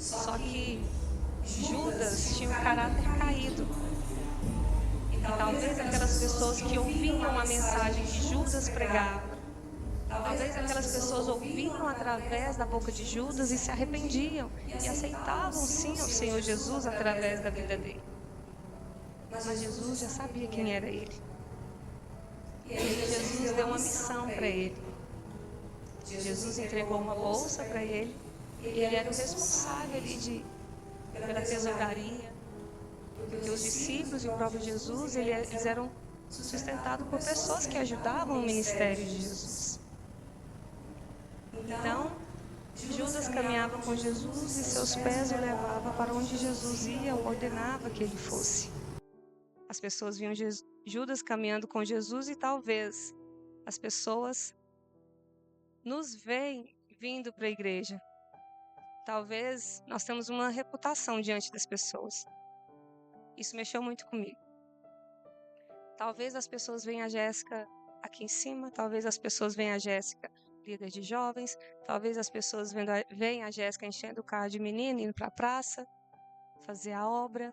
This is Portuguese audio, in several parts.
Só que Judas tinha um caráter caído. E talvez aquelas pessoas que ouviam a mensagem que Judas pregava, talvez aquelas pessoas ouviam através da boca de Judas e se arrependiam e aceitavam sim ao Senhor Jesus através da vida dele. Mas Jesus já sabia quem era ele. E aí Jesus deu uma missão para ele. Jesus entregou uma bolsa para ele. Ele era o responsável ali pela tesouraria, porque os discípulos e o próprio Jesus, eles eram sustentados por pessoas que ajudavam o ministério de Jesus. Então, Judas caminhava com Jesus e seus pés o levavam para onde Jesus ia ou ordenava que ele fosse. As pessoas viam Judas caminhando com Jesus e talvez as pessoas nos veem vindo para a igreja. Talvez nós temos uma reputação diante das pessoas. Isso mexeu muito comigo. Talvez as pessoas veem a Jéssica aqui em cima, talvez as pessoas veem a Jéssica líder de jovens, talvez as pessoas veem a Jéssica enchendo o carro de menino, indo para a praça, fazer a obra.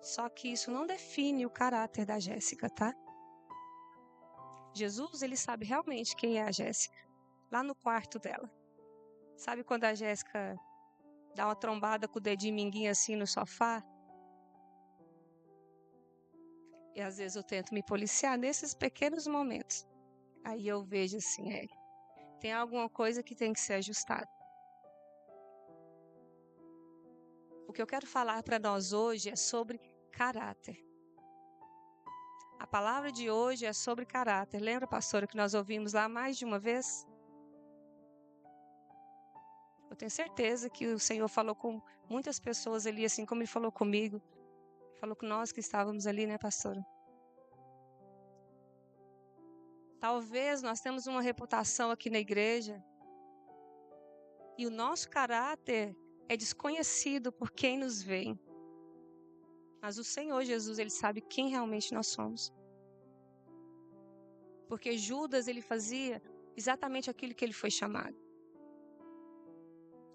Só que isso não define o caráter da Jéssica, tá? Jesus, ele sabe realmente quem é a Jéssica, lá no quarto dela. Sabe quando a Jéssica dá uma trombada com o dedinho minguinho assim no sofá? E às vezes eu tento me policiar nesses pequenos momentos. Aí eu vejo assim, tem alguma coisa que tem que ser ajustada. O que eu quero falar para nós hoje é sobre caráter. A palavra de hoje é sobre caráter. Lembra, pastora, que nós ouvimos lá mais de uma vez? Eu tenho certeza que o Senhor falou com muitas pessoas ali, assim como Ele falou comigo. Falou com nós que estávamos ali, né, pastora? Talvez nós temos uma reputação aqui na igreja e o nosso caráter é desconhecido por quem nos vê. Mas o Senhor Jesus, Ele sabe quem realmente nós somos. Porque Judas, ele fazia exatamente aquilo que ele foi chamado.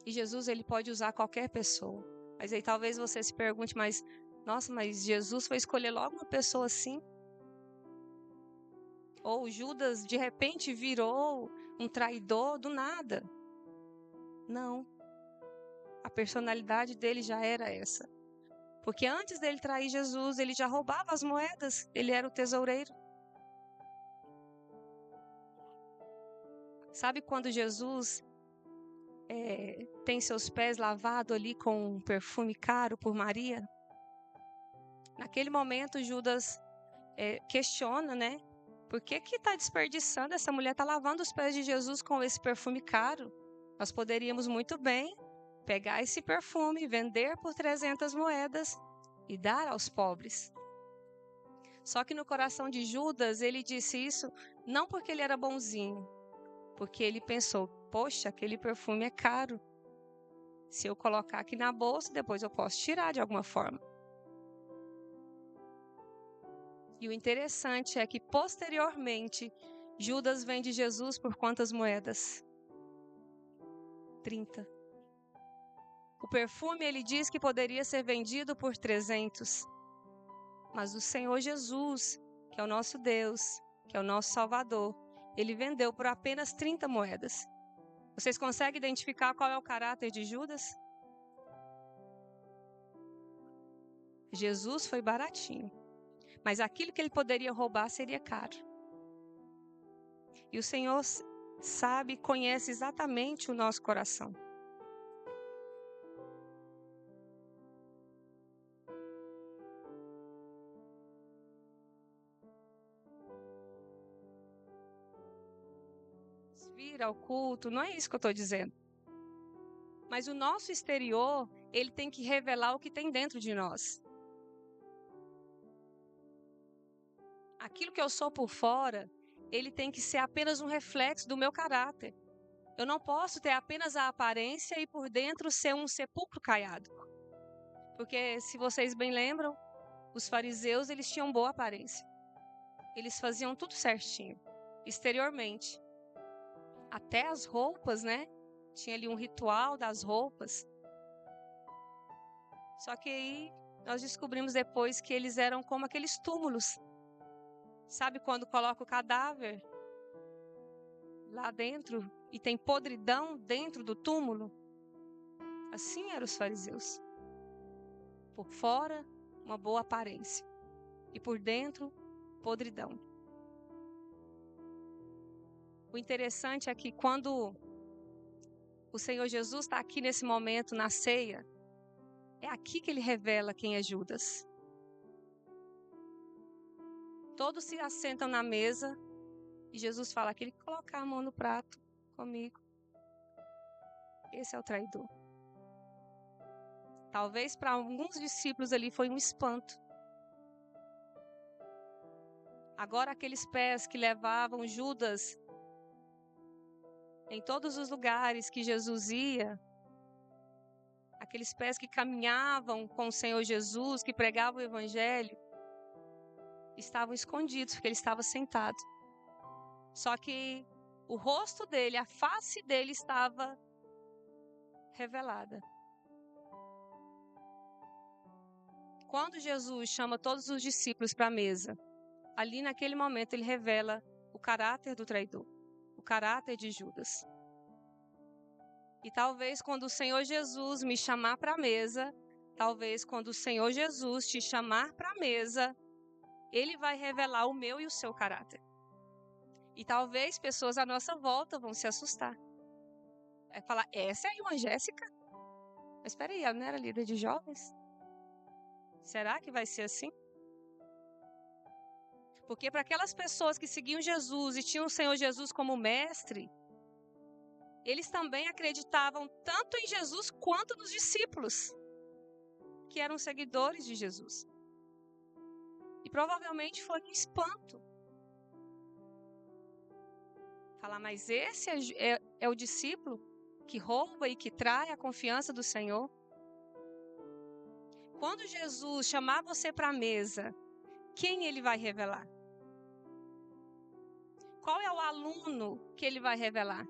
E Jesus, ele pode usar qualquer pessoa. Mas aí talvez você se pergunte, mas Jesus foi escolher logo uma pessoa assim? Ou Judas de repente virou um traidor do nada? Não. A personalidade dele já era essa. Porque antes dele trair Jesus, ele já roubava as moedas. Ele era o tesoureiro. Sabe quando Jesus tem seus pés lavados ali com um perfume caro por Maria? Naquele momento, Judas questiona, né? Por que está desperdiçando? Essa mulher está lavando os pés de Jesus com esse perfume caro. Nós poderíamos muito bem pegar esse perfume, vender por 300 moedas e dar aos pobres. Só que no coração de Judas, ele disse isso não porque ele era bonzinho, porque ele pensou, poxa, aquele perfume é caro. Se eu colocar aqui na bolsa, depois eu posso tirar de alguma forma. E o interessante é que, posteriormente, Judas vende Jesus por quantas moedas? 30. O perfume, ele diz que poderia ser vendido por 300. Mas o Senhor Jesus, que é o nosso Deus, que é o nosso Salvador, ele vendeu por apenas 30 moedas. Vocês conseguem identificar qual é o caráter de Judas? Jesus foi baratinho, mas aquilo que ele poderia roubar seria caro. E o Senhor sabe, conhece exatamente o nosso coração. Vir ao culto, não é isso que eu estou dizendo. Mas o nosso exterior, ele tem que revelar o que tem dentro de nós. Aquilo que eu sou por fora, ele tem que ser apenas um reflexo do meu caráter. Eu não posso ter apenas a aparência e por dentro ser um sepulcro caiado. Porque, se vocês bem lembram, os fariseus, eles tinham boa aparência. Eles faziam tudo certinho, exteriormente. Até as roupas, né? tinha ali um ritual das roupas. Só que aí nós descobrimos depois que eles eram como aqueles túmulos. Sabe quando coloca o cadáver lá dentro e tem podridão dentro do túmulo? Assim eram os fariseus. Por fora, uma boa aparência. E por dentro, podridão. O interessante é que quando o Senhor Jesus está aqui nesse momento, na ceia, é aqui que ele revela quem é Judas. Todos se assentam na mesa e Jesus fala: aquele que colocar a mão no prato comigo, esse é o traidor. Talvez para alguns discípulos ali foi um espanto. Agora aqueles pés que levavam Judas em todos os lugares que Jesus ia, aqueles pés que caminhavam com o Senhor Jesus, que pregavam o Evangelho, estavam escondidos, porque ele estava sentado. Só que o rosto dele, a face dele estava revelada. Quando Jesus chama todos os discípulos para a mesa, ali naquele momento ele revela o caráter do traidor, o caráter de Judas. E talvez quando o Senhor Jesus me chamar para a mesa, talvez quando o Senhor Jesus te chamar para a mesa, ele vai revelar o meu e o seu caráter. E talvez pessoas à nossa volta vão se assustar. Vai falar: essa é a irmã Jéssica? Mas espera aí, ela não era líder de jovens? Será que vai ser assim? Porque para aquelas pessoas que seguiam Jesus e tinham o Senhor Jesus como mestre, eles também acreditavam tanto em Jesus quanto nos discípulos, que eram seguidores de Jesus. E provavelmente foi um espanto. Falar: mas esse é o discípulo que rouba e que trai a confiança do Senhor? Quando Jesus chamar você para a mesa, quem ele vai revelar? Qual é o aluno que ele vai revelar?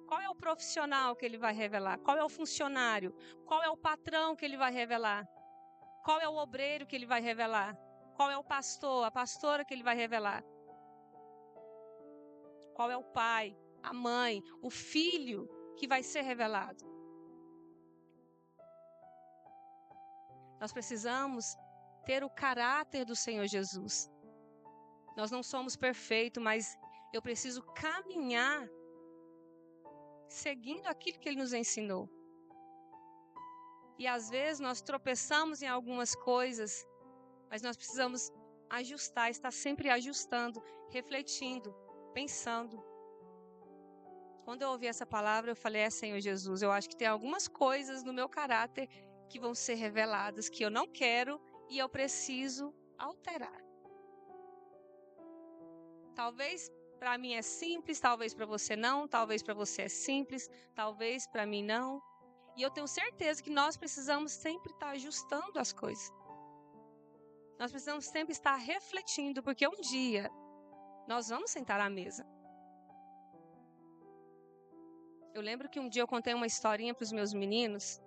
Qual é o profissional que ele vai revelar? Qual é o funcionário? Qual é o patrão que ele vai revelar? Qual é o obreiro que ele vai revelar? Qual é o pastor, a pastora que ele vai revelar? Qual é o pai, a mãe, o filho que vai ser revelado? Nós precisamos ter o caráter do Senhor Jesus. Nós não somos perfeitos, mas eu preciso caminhar seguindo aquilo que Ele nos ensinou. E às vezes nós tropeçamos em algumas coisas, mas nós precisamos ajustar, estar sempre ajustando, refletindo, pensando. Quando eu ouvi essa palavra, eu falei: Senhor Jesus, eu acho que tem algumas coisas no meu caráter que vão ser reveladas, que eu não quero e eu preciso alterar. Talvez para mim é simples, talvez para você não, talvez para você é simples, talvez para mim não. E eu tenho certeza que nós precisamos sempre estar ajustando as coisas. Nós precisamos sempre estar refletindo, porque um dia nós vamos sentar à mesa. Eu lembro que um dia eu contei uma historinha para os meus meninos,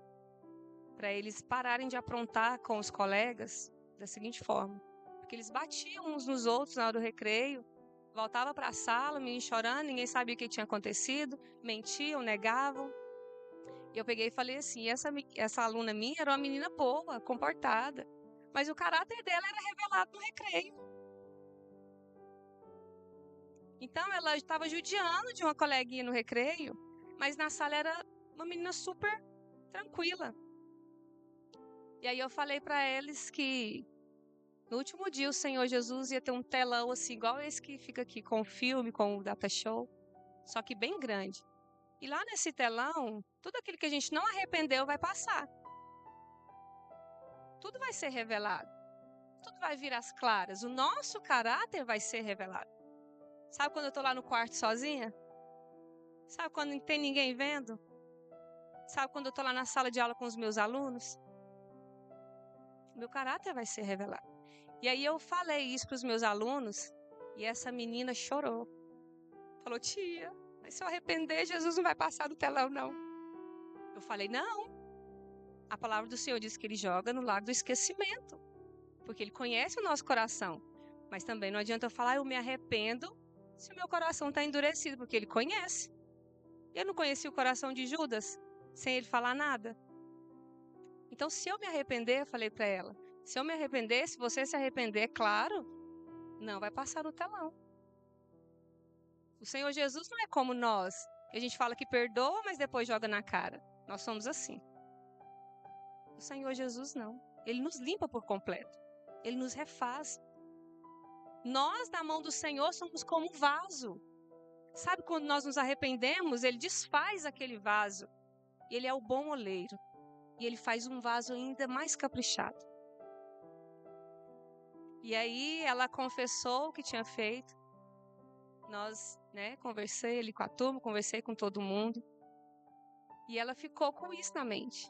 para eles pararem de aprontar com os colegas da seguinte forma: porque eles batiam uns nos outros na hora do recreio, voltava para a sala, menino chorando, ninguém sabia o que tinha acontecido, mentiam, negavam. E eu peguei e falei assim: essa aluna minha era uma menina boa, comportada, mas o caráter dela era revelado no recreio. Então ela estava judiando de uma coleguinha no recreio, mas na sala era uma menina super tranquila. E aí eu falei para eles que no último dia o Senhor Jesus ia ter um telão assim, igual esse que fica aqui com o filme, com o data show, só que bem grande. E lá nesse telão, tudo aquilo que a gente não arrependeu vai passar. Tudo vai ser revelado. Tudo vai vir às claras. O nosso caráter vai ser revelado. Sabe quando eu estou lá no quarto sozinha? Sabe quando não tem ninguém vendo? Sabe quando eu estou lá na sala de aula com os meus alunos? Meu caráter vai ser revelado. E aí eu falei isso para os meus alunos e essa menina chorou. Falou: tia, Mas se eu arrepender, Jesus não vai passar do telão, não. Eu falei, não. A palavra do Senhor diz que Ele joga no lago do esquecimento. Porque Ele conhece o nosso coração. Mas também não adianta eu falar, eu me arrependo, se o meu coração está endurecido, porque Ele conhece. Eu não conheci o coração de Judas, sem Ele falar nada. Então, se eu me arrepender, eu falei para ela, se eu me arrepender, se você se arrepender, claro, não vai passar no telão. O Senhor Jesus não é como nós. A gente fala que perdoa, mas depois joga na cara. Nós somos assim. O Senhor Jesus não. Ele nos limpa por completo. Ele nos refaz. Nós, na mão do Senhor, somos como um vaso. Sabe quando nós nos arrependemos, Ele desfaz aquele vaso. Ele é o bom oleiro. E Ele faz um vaso ainda mais caprichado. E aí ela confessou o que tinha feito. Nós, conversei ali com a turma, conversei com todo mundo. E ela ficou com isso na mente.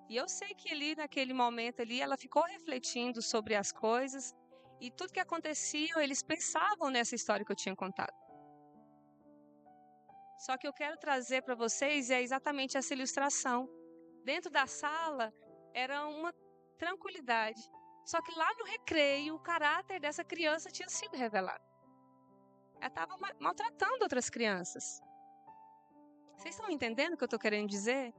E eu sei que ali, naquele momento ali, ela ficou refletindo sobre as coisas. E tudo que acontecia, eles pensavam nessa história que eu tinha contado. Só que eu quero trazer para vocês exatamente essa ilustração. Dentro da sala era uma tranquilidade. Só que lá no recreio, o caráter dessa criança tinha sido revelado. Ela estava maltratando outras crianças. Vocês estão entendendo o que eu estou querendo dizer?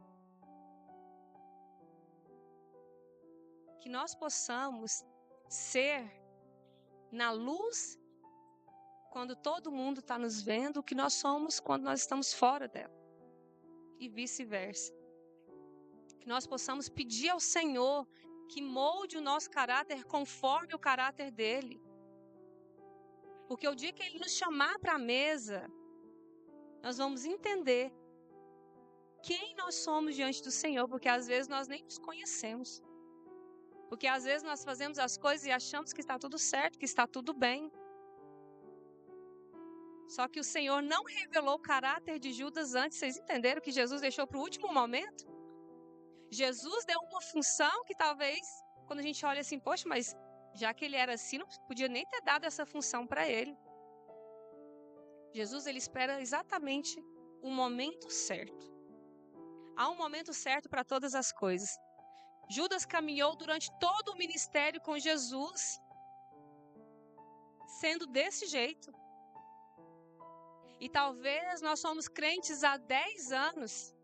Que nós possamos ser na luz quando todo mundo está nos vendo, o que nós somos quando nós estamos fora dela. E vice-versa. Que nós possamos pedir ao Senhor que molde o nosso caráter conforme o caráter dele. Porque o dia que ele nos chamar para a mesa, nós vamos entender quem nós somos diante do Senhor, porque às vezes nós nem nos conhecemos. Porque às vezes nós fazemos as coisas e achamos que está tudo certo, que está tudo bem. Só que o Senhor não revelou o caráter de Judas antes. Vocês entenderam que Jesus deixou para o último momento? Jesus deu uma função que talvez, quando a gente olha assim, poxa, mas já que ele era assim, não podia nem ter dado essa função para ele. Jesus, ele espera exatamente o momento certo. Há um momento certo para todas as coisas. Judas caminhou durante todo o ministério com Jesus, sendo desse jeito. E talvez nós somos crentes há 10 anos.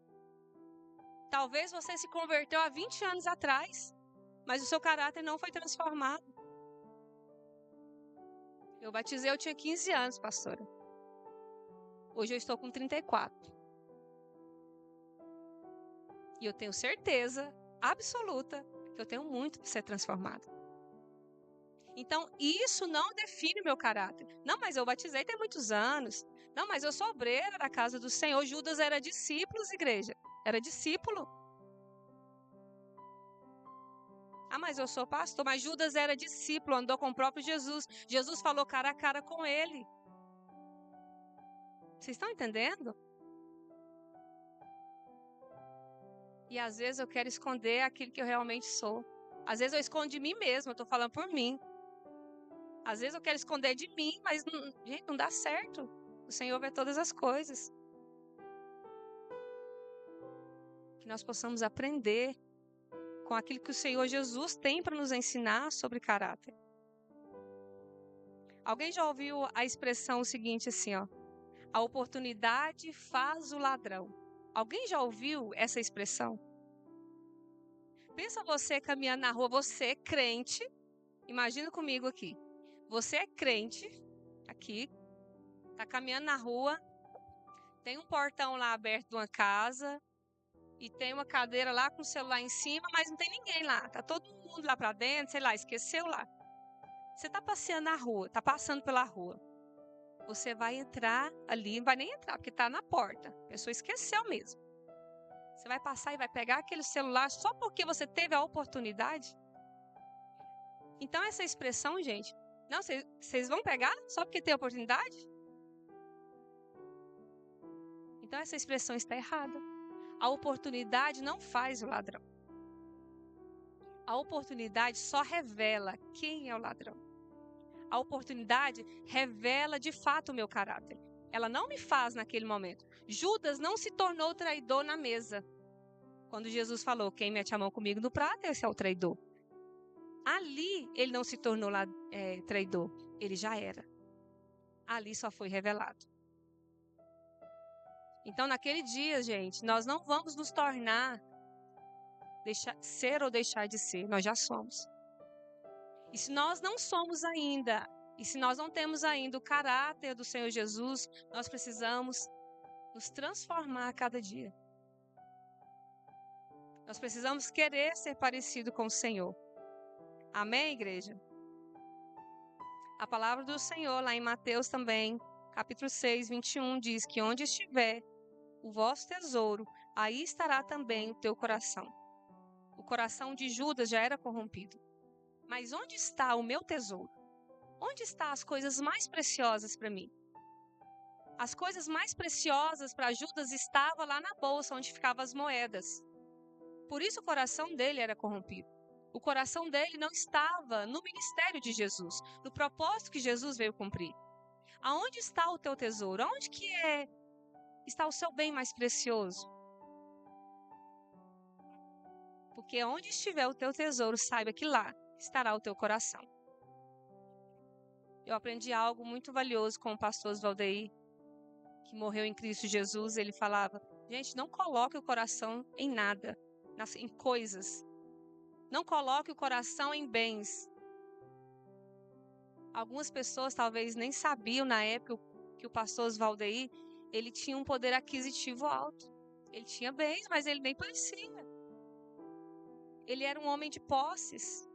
Talvez você se converteu há 20 anos atrás, mas o seu caráter não foi transformado. Eu batizei, eu tinha 15 anos, pastora. Hoje eu estou com 34. E eu tenho certeza absoluta que eu tenho muito para ser transformado. Então, isso não define o meu caráter. Não, mas eu batizei tem muitos anos. Não, mas eu sou obreira da casa do Senhor. Judas era discípulo, igreja. Era discípulo. Ah, mas eu sou pastor. Mas Judas era discípulo, andou com o próprio Jesus. Jesus falou cara a cara com ele. Vocês estão entendendo? E às vezes eu quero esconder aquilo que eu realmente sou. Às vezes eu escondo de mim mesma, eu estou falando por mim. Às vezes eu quero esconder de mim, mas gente, não dá certo. O Senhor vê todas as coisas. Que nós possamos aprender com aquilo que o Senhor Jesus tem para nos ensinar sobre caráter. Alguém já ouviu a expressão seguinte assim, ó? A oportunidade faz o ladrão. Alguém já ouviu essa expressão? Pensa você caminhando na rua, você é crente. Imagina comigo aqui. Você é crente, aqui, tá caminhando na rua, tem um portão lá aberto de uma casa e tem uma cadeira lá com o celular em cima, mas não tem ninguém lá. Tá todo mundo lá para dentro, sei lá, esqueceu lá. Você tá passeando na rua, tá passando pela rua. Você vai entrar ali, não vai nem entrar, porque tá na porta. A pessoa esqueceu mesmo. Você vai passar e vai pegar aquele celular só porque você teve a oportunidade? Então essa expressão, gente, não, vocês vão pegar só porque tem a oportunidade? Então essa expressão está errada. A oportunidade não faz o ladrão. A oportunidade só revela quem é o ladrão. A oportunidade revela de fato o meu caráter. ela não me faz naquele momento. Judas não se tornou traidor na mesa. Quando Jesus falou, quem mete a mão comigo no prato, esse é o traidor. Ali ele não se tornou traidor, ele já era. Ali só foi revelado. Então, naquele dia, gente, nós não vamos nos tornar ser ou deixar de ser, nós já somos. E se nós não somos ainda, e se nós não temos ainda o caráter do Senhor Jesus, nós precisamos nos transformar a cada dia. Nós precisamos querer ser parecido com o Senhor. Amém, igreja? A palavra do Senhor, lá em Mateus também, capítulo 6, 21, diz que onde estiver o vosso tesouro, aí estará também o teu coração. O coração de Judas já era corrompido. Mas onde está o meu tesouro? Onde estão as coisas mais preciosas para mim? As coisas mais preciosas para Judas estavam lá na bolsa, onde ficavam as moedas. Por isso o coração dele era corrompido. O coração dele não estava no ministério de Jesus, no propósito que Jesus veio cumprir. Aonde está o teu tesouro? Aonde que está o seu bem mais precioso? Porque onde estiver o teu tesouro, saiba que lá estará o teu coração. Eu aprendi algo muito valioso com o pastor Osvaldeir, que morreu em Cristo Jesus. Ele falava, gente, não coloque o coração em nada, em coisas. Não coloque o coração em bens. Algumas pessoas talvez nem sabiam na época que o pastor Osvaldeir, ele tinha um poder aquisitivo alto. Ele tinha bens, mas ele nem parecia. Ele era um homem de posses.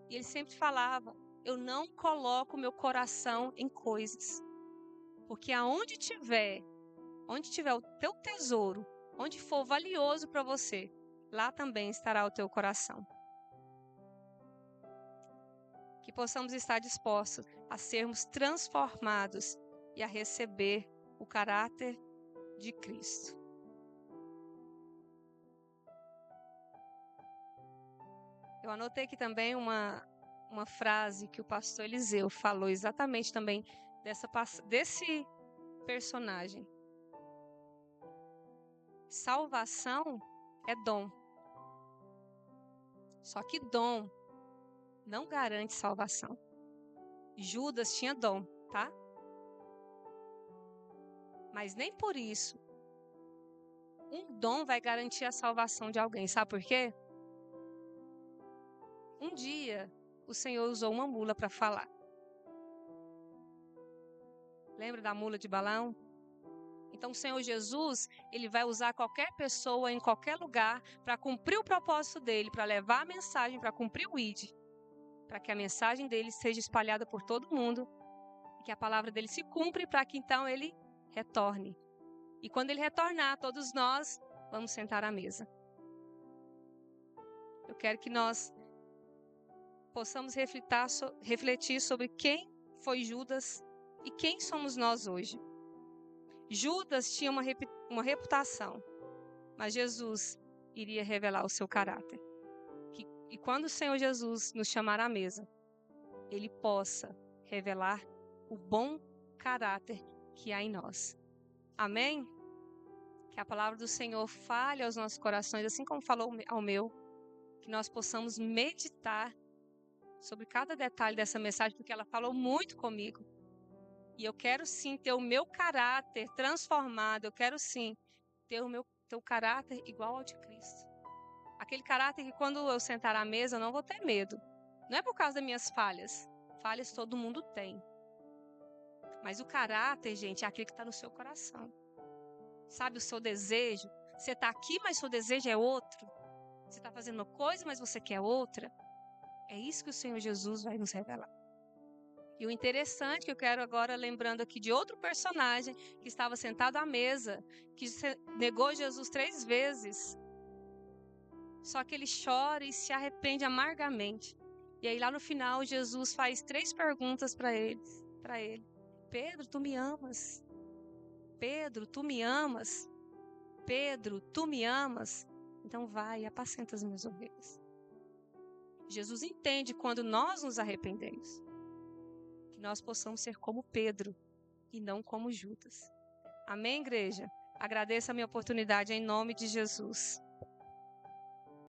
E ele sempre falava, eu não coloco meu coração em coisas. Porque aonde tiver o teu tesouro, onde for valioso para você, lá também estará o teu coração. Que possamos estar dispostos a sermos transformados e a receber o caráter de Cristo. Eu anotei aqui também uma frase que o pastor Eliseu falou exatamente também desse personagem. Salvação é dom. Só que dom não garante salvação. Judas tinha dom, tá? Mas nem por isso um dom vai garantir a salvação de alguém. Sabe por quê? Um dia o Senhor usou uma mula para falar. Lembra da mula de Balaão? Então o Senhor Jesus, ele vai usar qualquer pessoa em qualquer lugar para cumprir o propósito dele, para levar a mensagem, para cumprir o ID, para que a mensagem dele seja espalhada por todo mundo e que a palavra dele se cumpra para que então ele retorne. E quando ele retornar, todos nós vamos sentar à mesa. Eu quero que nós possamos refletir sobre quem foi Judas e quem somos nós hoje. Judas tinha uma reputação, mas Jesus iria revelar o seu caráter. E quando o Senhor Jesus nos chamar à mesa, ele possa revelar o bom caráter que há em nós. Amém? Que a palavra do Senhor fale aos nossos corações, assim como falou ao meu, que nós possamos meditar sobre cada detalhe dessa mensagem, porque ela falou muito comigo. E eu quero sim ter o meu caráter transformado, eu quero sim ter teu caráter igual ao de Cristo. Aquele caráter que quando eu sentar à mesa eu não vou ter medo. Não é por causa das minhas falhas. Falhas todo mundo tem. Mas o caráter, gente, é aquele que está no seu coração. Sabe, o seu desejo. Você está aqui, mas seu desejo é outro. Você está fazendo uma coisa, mas você quer outra. É isso que o Senhor Jesus vai nos revelar. E o interessante que eu quero agora, lembrando aqui de outro personagem que estava sentado à mesa, que negou Jesus 3 vezes. Só que ele chora e se arrepende amargamente. E aí lá no final, Jesus faz 3 perguntas para ele. Pedro, tu me amas? Pedro, tu me amas? Pedro, tu me amas? Então vai e apacenta as minhas ovelhas. Jesus entende quando nós nos arrependemos. Que nós possamos ser como Pedro e não como Judas. Amém, igreja? Agradeço a minha oportunidade em nome de Jesus.